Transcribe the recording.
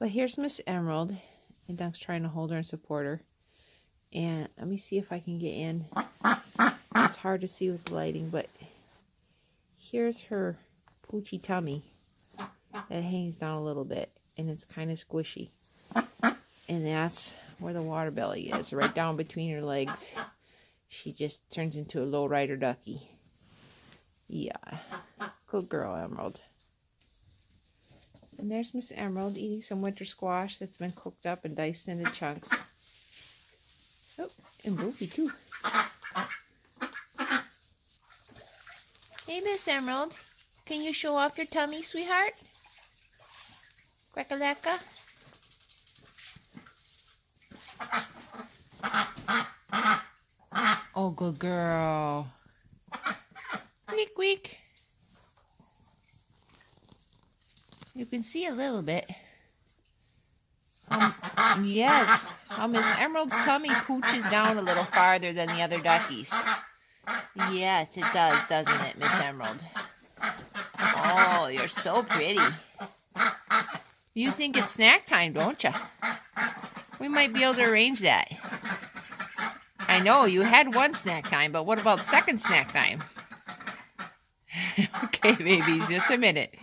But here's Miss Emerald, and Dunk's trying to hold her and support her. And let me see if I can get in. It's hard to see with the lighting, but here's her poochy tummy that hangs down a little bit, and it's kind of squishy. And that's where the water belly is, right down between her legs. She just turns into a low rider ducky. Yeah, good girl, Emerald. And there's Miss Emerald eating some winter squash that's been cooked up and diced into chunks. Oh, and Wolfie too. Hey, Miss Emerald, can you show off your tummy, sweetheart? Quackalacka. Oh, good girl. Squeak, squeak. You can see a little bit. Yes. Miss Emerald's tummy pooches down a little farther than the other duckies. Yes, it does, doesn't it, Miss Emerald? Oh, you're so pretty. You think it's snack time, don't you? We might be able to arrange that. I know, you had one snack time, but what about second snack time? Okay, babies, just a minute.